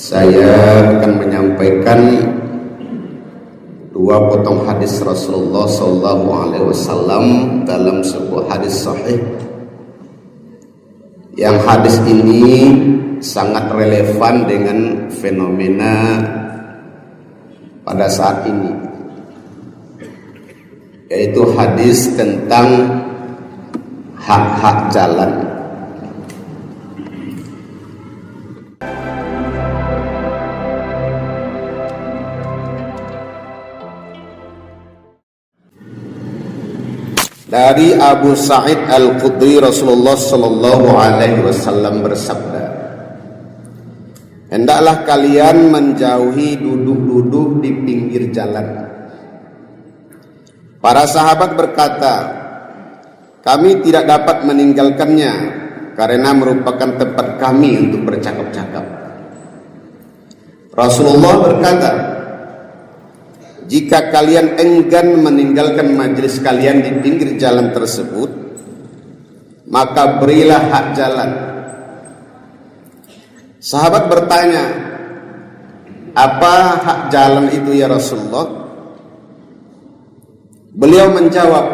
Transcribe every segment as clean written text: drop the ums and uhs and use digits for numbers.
Saya akan menyampaikan dua potong hadis Rasulullah SAW dalam sebuah hadis sahih. Yang hadis ini sangat relevan dengan fenomena pada saat ini, yaitu hadis tentang hak-hak jalan. Dari Abu Sa'id Al-Khudri, Rasulullah sallallahu alaihi wasallam bersabda, "Hendaklah kalian menjauhi duduk-duduk di pinggir jalan." Para sahabat berkata, "Kami tidak dapat meninggalkannya karena merupakan tempat kami untuk bercakap-cakap." Rasulullah berkata, "Jika kalian enggan meninggalkan majelis kalian di pinggir jalan tersebut, maka berilah hak jalan." Sahabat bertanya, "Apa hak jalan itu ya Rasulullah?" Beliau menjawab,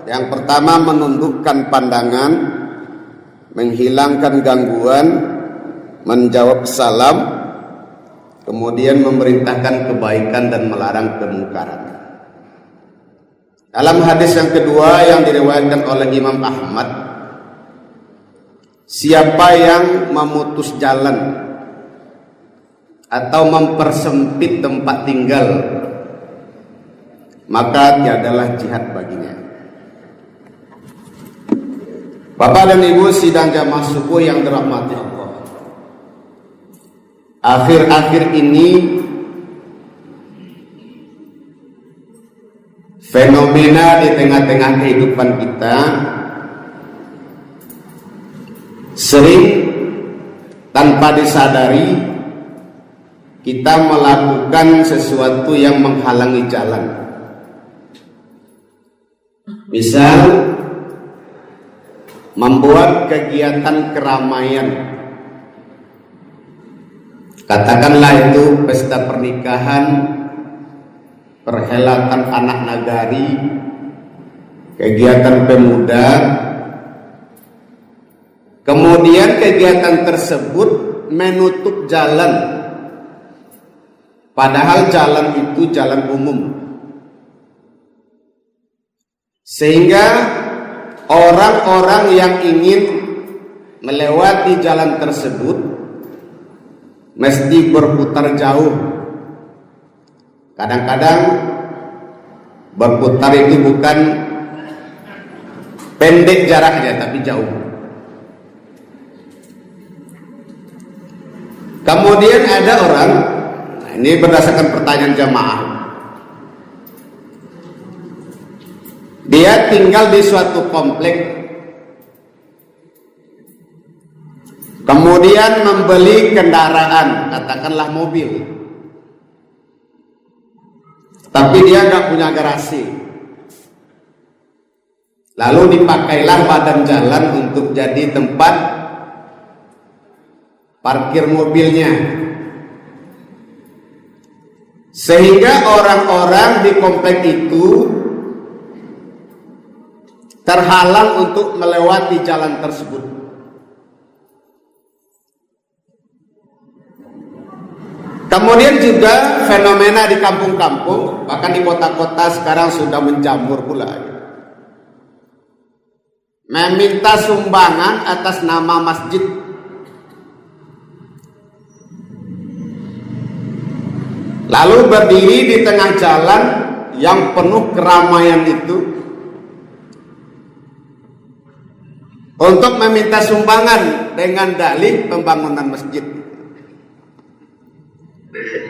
"Yang pertama menundukkan pandangan, menghilangkan gangguan, menjawab salam, kemudian memerintahkan kebaikan dan melarang kemungkaran." Dalam hadis yang kedua yang diriwayatkan oleh Imam Ahmad, siapa yang memutus jalan atau mempersempit tempat tinggal, maka tiadalah jihad baginya. Bapak dan Ibu sidang jamaah subuh yang dirahmati Allah, akhir-akhir ini fenomena di tengah-tengah kehidupan kita sering tanpa disadari kita melakukan sesuatu yang menghalangi jalan. Misal membuat kegiatan keramaian, katakanlah itu pesta pernikahan, perhelatan anak nagari, kegiatan pemuda. Kemudian kegiatan tersebut menutup jalan, padahal jalan itu jalan umum, sehingga orang-orang yang ingin melewati jalan tersebut mesti berputar jauh. Kadang-kadang berputar itu bukan pendek jaraknya, tapi jauh. Kemudian ada orang, ini berdasarkan pertanyaan jamaah, dia tinggal di suatu komplek, kemudian membeli kendaraan, katakanlah mobil, tapi dia nggak punya garasi. Lalu dipakailah badan jalan untuk jadi tempat parkir mobilnya, sehingga orang-orang di komplek itu terhalang untuk melewati jalan tersebut. Kemudian juga fenomena di kampung-kampung, bahkan di kota-kota sekarang sudah menjamur pula, meminta sumbangan atas nama masjid. Lalu berdiri di tengah jalan yang penuh keramaian itu untuk meminta sumbangan dengan dalih pembangunan masjid.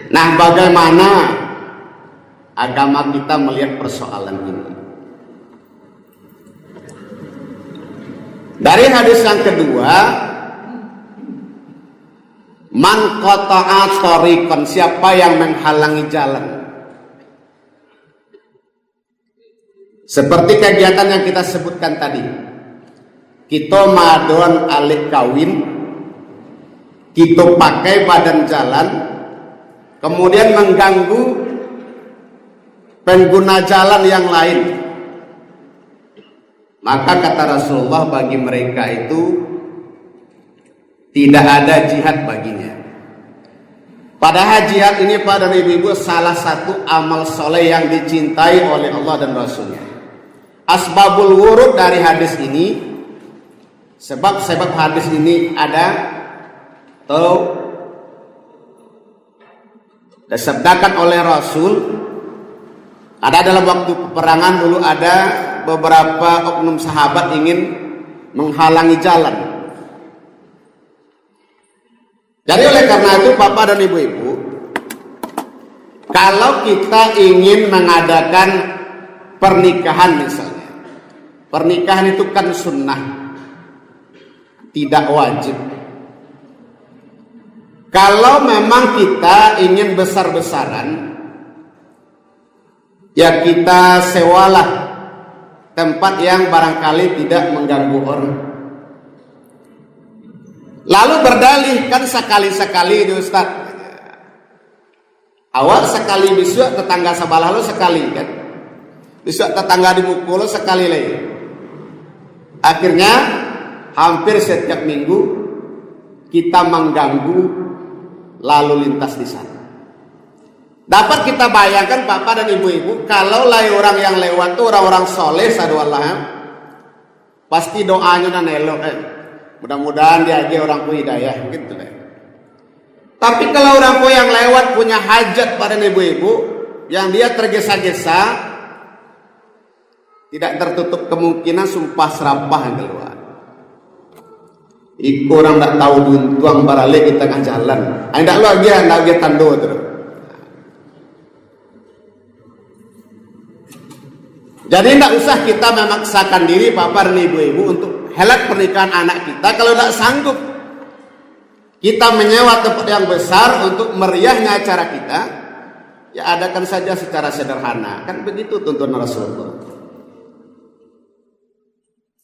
Nah, bagaimana agama kita melihat persoalan ini? Dari hadis yang kedua, man qata'a thariqan, siapa yang menghalangi jalan. Seperti kegiatan yang kita sebutkan tadi, kita madon alik kawin, kita pakai badan jalan, kemudian mengganggu pengguna jalan yang lain, maka kata Rasulullah bagi mereka itu tidak ada jihad baginya. Padahal jihad ini pada ibu-ibu salah satu amal soleh yang dicintai oleh Allah dan Rasulnya. Asbabul wurud dari hadis ini, sebab hadis ini ada atau disabdakan oleh Rasul. Ada dalam waktu peperangan dulu ada beberapa oknum sahabat ingin menghalangi jalan. Jadi oleh karena itu Bapak dan Ibu-ibu, kalau kita ingin mengadakan pernikahan misalnya, pernikahan itu kan sunnah, tidak wajib. Kalau memang kita ingin besar-besaran, ya kita sewalah tempat yang barangkali tidak mengganggu orang. Lalu berdalih, kan sekali-sekali itu Ustaz. Awal sekali, besok tetangga sebelah lo sekali kan. Besok tetangga di Mukul sekali lagi. Akhirnya hampir setiap minggu kita mengganggu lalu lintas di sana. Dapat kita bayangkan Bapak dan Ibu-ibu, kalau orang yang lewat itu orang-orang soleh saduallah, pasti doanya dan elok. Mudah-mudahan dia aja orang hidayah gitu deh. Tapi kalau orang yang lewat punya hajat pada ibu-ibu, yang dia tergesa-gesa, tidak tertutup kemungkinan sumpah serapah yang keluar. Iku orang tak tahu tuang barale di tengah jalan. Tidak lagi tando terus. Jadi tidak usah kita memaksakan diri Bapak dan Ibu-ibu untuk helat pernikahan anak kita kalau tidak sanggup. Kita menyewa tempat yang besar untuk meriahnya acara kita, ya adakan saja secara sederhana. Kan begitu tuntunan Rasulullah.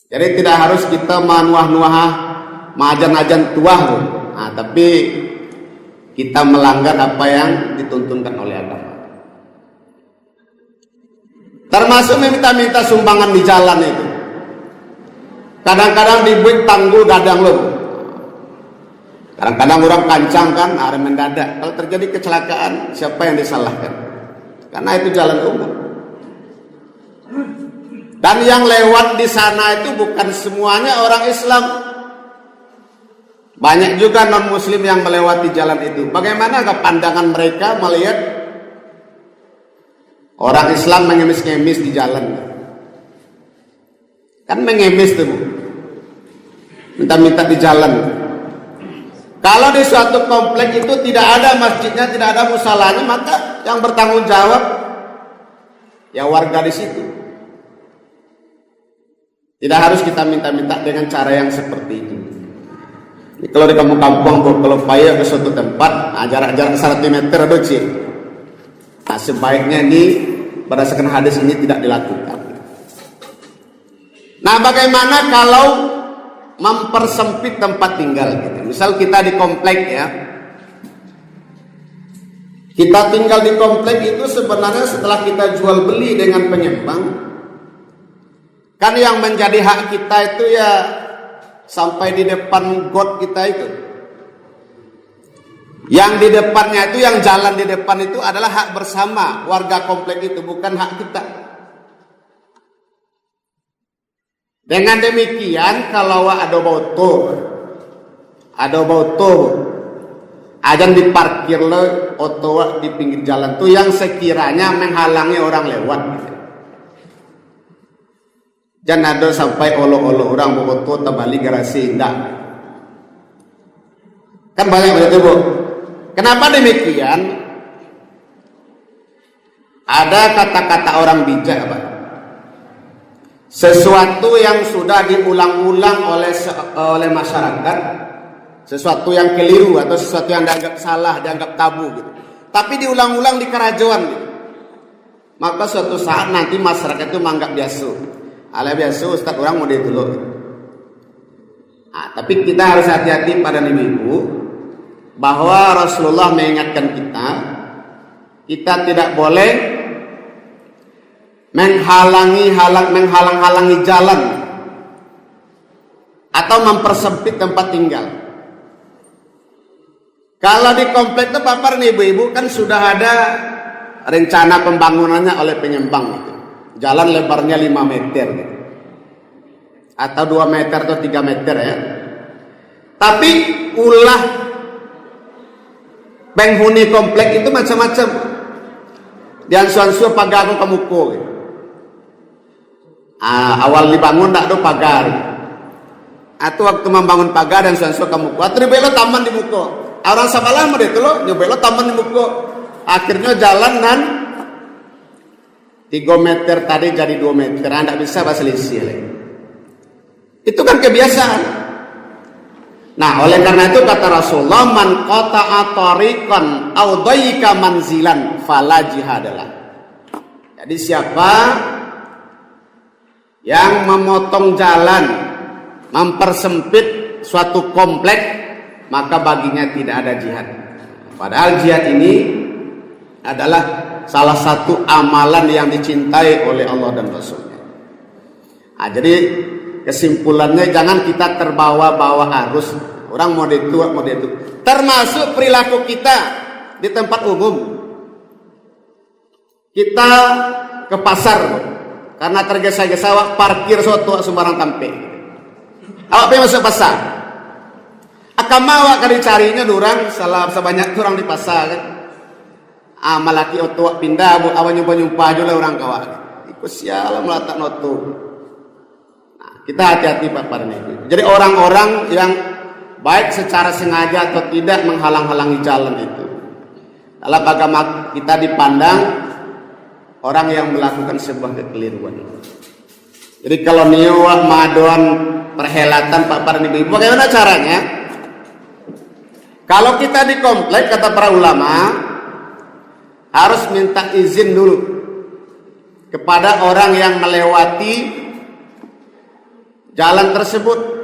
Jadi tidak harus kita manuah-nuah majan-majan tuah, tapi kita melanggar apa yang dituntunkan oleh agama. Termasuk meminta-minta sumbangan di jalan itu. Kadang-kadang dibuat tanggul dadang lo. Kadang-kadang orang kancang kan, ada mendadak. Kalau terjadi kecelakaan, siapa yang disalahkan? Karena itu jalan umum. Dan yang lewat di sana itu bukan semuanya orang Islam. Banyak juga non-muslim yang melewati jalan itu. Bagaimana pandangan mereka melihat orang Islam mengemis-ngemis di jalan? Kan mengemis tuh, minta-minta di jalan. Kalau di suatu komplek itu tidak ada masjidnya, tidak ada musalahnya, maka yang bertanggung jawab ya warga di situ. Tidak harus kita minta-minta dengan cara yang seperti itu. Kalau di kampung-kampung, kalau payah ke suatu tempat, jarak-jarak 1 meter ada cik. Nah, sebaiknya ini berdasarkan hadis ini tidak dilakukan. Nah, bagaimana kalau mempersempit tempat tinggal gitu. Misal kita di komplek ya. Kita tinggal di komplek itu sebenarnya setelah kita jual beli dengan pengembang, kan yang menjadi hak kita itu ya sampai di depan got kita itu. Yang di depannya itu, yang jalan di depan itu adalah hak bersama warga komplek itu, bukan hak kita. Dengan demikian kalau ada bauto, ajan diparkir le oto di pinggir jalan tuh yang sekiranya menghalangi orang lewat. Jangan ada sampai olo-olo orang bauto tabali garasi enggak. Kan banyak begitu Bu. Kenapa demikian? Ada kata-kata orang bijak Pak. Sesuatu yang sudah diulang-ulang oleh masyarakat, sesuatu yang keliru atau sesuatu yang dianggap salah, dianggap tabu gitu. Tapi diulang-ulang di kerajaan gitu. Maka suatu saat nanti masyarakat itu menganggap biasa. Ala biasa Ustaz orang mau dulu. Nah, tapi kita harus hati-hati pada ibu-ibu. bahwa Rasulullah mengingatkan kita tidak boleh menghalang-halangi jalan atau mempersempit tempat tinggal. Kalau di komplek itu Bapak dan Ibu-ibu kan sudah ada rencana pembangunannya oleh pengembang gitu. Jalan lebarnya 5 meter gitu. Atau 2 meter atau 3 meter ya. Tapi ulah penghuni komplek itu macam-macam. Dian suan-suan pagar aku kemuko gitu. Awal dibangun tak ada pagar. Atau waktu membangun pagar dan suan-suan kemuko. Atau dibelo taman di muko. Orang sabalah mau itu lo nyobelo taman di muko. Akhirnya jalan nan 3 meter tadi jadi 2 meter. Anda bisa selisih lagi. Itu kan kebiasaan. Nah, oleh karena itu kata Rasulullah, man qata'a tariqan aw dayyika manzilan fala jihadalah. Jadi siapa yang memotong jalan, mempersempit suatu komplek, maka baginya tidak ada jihad. Padahal jihad ini adalah salah satu amalan yang dicintai oleh Allah dan Rasulnya. Nah, jadi kesimpulannya jangan kita terbawa-bawa arus. Orang mau itu. Termasuk perilaku kita di tempat umum. Kita ke pasar karena tergesa-gesa parkir soto sembarang tampe. Awak pergi masuk pasar. Akan mau akan dicarinya durang salah sebanyak orang di pasar kan. Malaki oto pindah bu awan nyumpa aja lah orang kawan. Ikut sialah melatak noto. Kita hati-hati Pak Parni. Jadi orang-orang yang baik secara sengaja atau tidak menghalang-halangi jalan itu. Dalam agama kita dipandang orang yang melakukan sebuah kekeliruan. Jadi kalau niwa maduan perhelatan Pak Parni, bagaimana caranya? Kalau kita di komplek kata para ulama harus minta izin dulu kepada orang yang melewati jalan tersebut.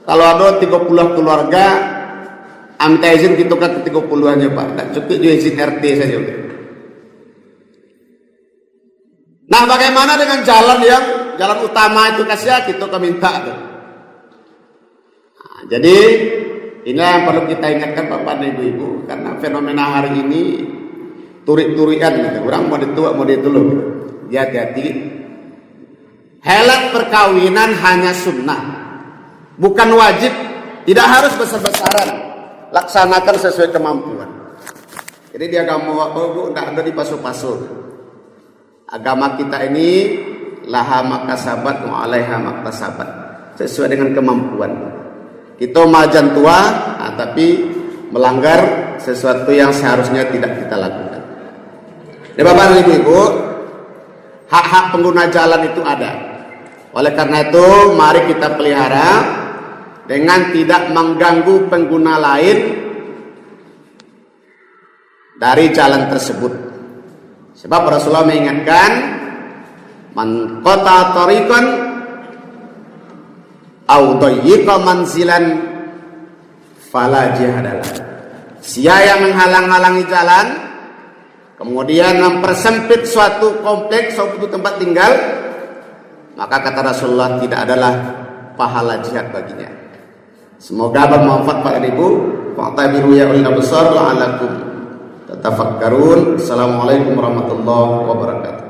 Kalau ada 30 keluarga, minta izin kita ke 30 aja Pak. Tak cukup juga izin RT saja. Nah, bagaimana dengan jalan yang jalan utama itu kasih kita minta tuh. Nah, jadi ini yang perlu kita ingatkan Bapak dan Ibu-ibu karena fenomena hari ini turik-turikan gitu. Orang mau ditua mau ditulung. Ya hati-hati. Helat perkawinan hanya sunnah, bukan wajib, tidak harus besar-besaran, laksanakan sesuai kemampuan. Jadi di agama bu, tidak ada dipasu-pasu. Agama kita ini laha makasabat wa alaiha maktasabat, sesuai dengan kemampuan. Kita majan tua, tapi melanggar sesuatu yang seharusnya tidak kita lakukan. Jadi Bapak dan Ibu, hak-hak pengguna jalan itu ada. Oleh karena itu, mari kita pelihara dengan tidak mengganggu pengguna lain dari jalan tersebut. Sebab Rasulullah mengingatkan, man qata tariqan aw dayyiqa manzilan fala jihadalah. Siapa yang menghalang-halangi jalan, kemudian mempersempit suatu kompleks, suatu tempat tinggal, maka kata Rasulullah tidak adalah pahala jihad baginya. Semoga bermanfaat Pak Ibu. Fa'tabiru ya ulil absar la'alakum tatafakkarun. Assalamualaikum warahmatullahi wabarakatuh.